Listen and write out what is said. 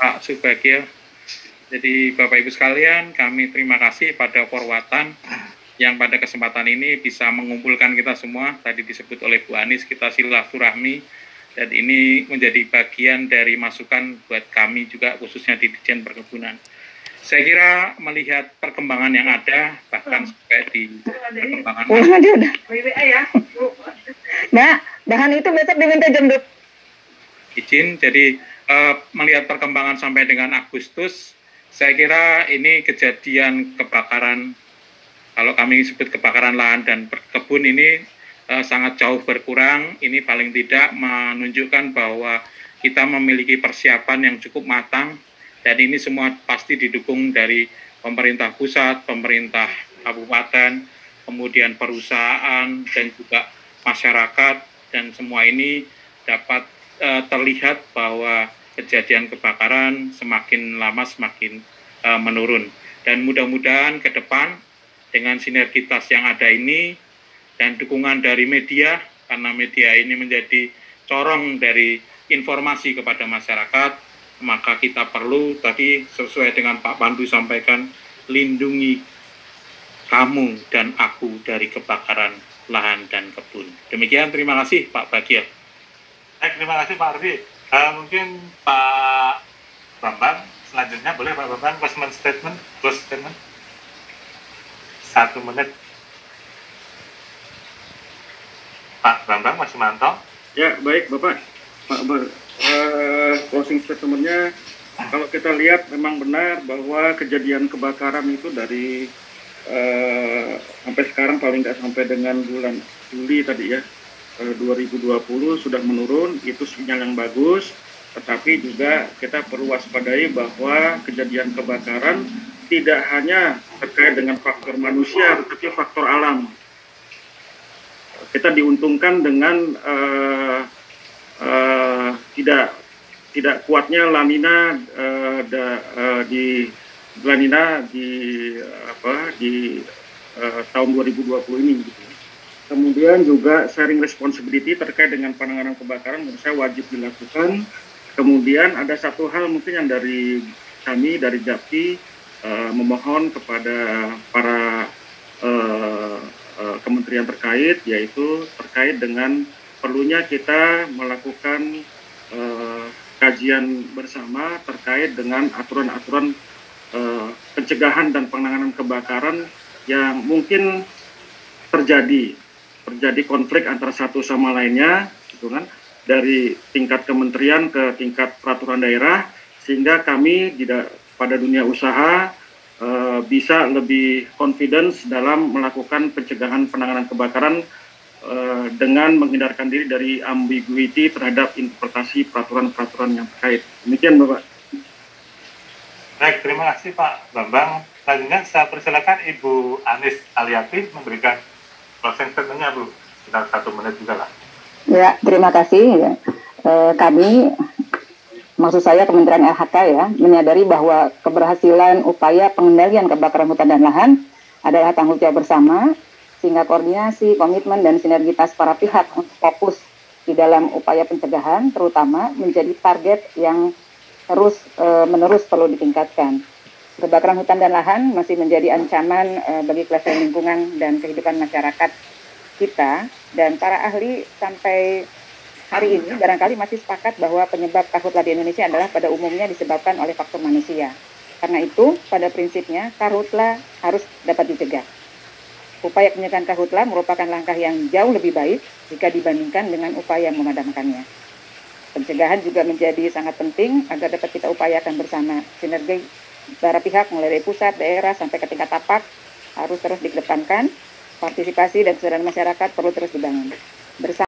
Pak Subagio. Jadi Bapak Ibu sekalian, kami terima kasih pada Porwatan yang pada kesempatan ini bisa mengumpulkan kita semua. Tadi disebut oleh Bu Anis, kita silaturahmi, dan ini menjadi bagian dari masukan buat kami juga, khususnya di Ditjen Perkebunan. Saya kira melihat perkembangan yang ada, bahkan sampai di perkembangan... Nah, bahan itu besok diminta jemput. Izin, jadi melihat perkembangan sampai dengan Agustus, saya kira ini kejadian kebakaran, kalau kami sebut kebakaran lahan dan kebun ini sangat jauh berkurang. Ini paling tidak menunjukkan bahwa kita memiliki persiapan yang cukup matang, dan ini semua pasti didukung dari pemerintah pusat, pemerintah kabupaten, kemudian perusahaan, dan juga masyarakat, dan semua ini dapat terlihat bahwa kejadian kebakaran semakin lama semakin menurun. Dan mudah-mudahan ke depan dengan sinergitas yang ada ini dan dukungan dari media, karena media ini menjadi corong dari informasi kepada masyarakat, maka kita perlu tadi sesuai dengan Pak Pandu sampaikan, lindungi kamu dan aku dari kebakaran lahan dan kebun. Demikian, terima kasih Pak Bagio. Terima kasih Pak Arfi. Mungkin Pak Bambang selanjutnya, boleh Pak Bambang closing statement. 1 menit. Pak Bambang masih mantau? Ya, baik Bapak. Closing statement-nya, kalau kita lihat memang benar bahwa kejadian kebakaran itu dari sampai sekarang paling nggak sampai dengan bulan Juli tadi ya, 2020 sudah menurun, itu sinyal yang bagus. Tetapi juga kita perlu waspadai bahwa kejadian kebakaran tidak hanya terkait dengan faktor manusia, tetapi faktor alam. Kita diuntungkan dengan tidak kuatnya lanina di tahun 2020 ini. Gitu. Kemudian juga sharing responsibility terkait dengan penanganan kebakaran menurut saya wajib dilakukan. Kemudian ada satu hal mungkin yang dari kami dari Japti memohon kepada para kementerian terkait, yaitu terkait dengan perlunya kita melakukan kajian bersama terkait dengan aturan-aturan pencegahan dan penanganan kebakaran yang mungkin terjadi konflik antara satu sama lainnya, gitu kan, dari tingkat kementerian ke tingkat peraturan daerah, sehingga kami pada dunia usaha bisa lebih confidence dalam melakukan pencegahan penanganan kebakaran dengan menghindarkan diri dari ambiguity terhadap interpretasi peraturan-peraturan yang terkait. Demikian Bapak. Baik, terima kasih Pak Bambang. Selanjutnya saya persilakan Ibu Anis Aliati memberikan closing statement-nya, Bu. Sekitar 1 menit juga lah. Ya, terima kasih. Ya. Kami, maksud saya Kementerian LHK ya, menyadari bahwa keberhasilan upaya pengendalian kebakaran hutan dan lahan adalah tanggung jawab bersama, sehingga koordinasi, komitmen, dan sinergitas para pihak untuk fokus di dalam upaya pencegahan, terutama menjadi target yang terus-menerus perlu ditingkatkan. Kebakaran hutan dan lahan masih menjadi ancaman bagi kelestarian lingkungan dan kehidupan masyarakat kita, dan para ahli sampai hari ini barangkali masih sepakat bahwa penyebab karhutlah di Indonesia adalah pada umumnya disebabkan oleh faktor manusia. Karena itu, pada prinsipnya karhutlah harus dapat dicegah. Upaya pencegahan karhutlah merupakan langkah yang jauh lebih baik jika dibandingkan dengan upaya memadamkannya. Pencegahan juga menjadi sangat penting agar dapat kita upayakan bersama. Sinergi para pihak mulai dari pusat, daerah, sampai ke tingkat tapak harus terus dikedepankan. Partisipasi dan kesadaran masyarakat perlu terus dibangun. Bersama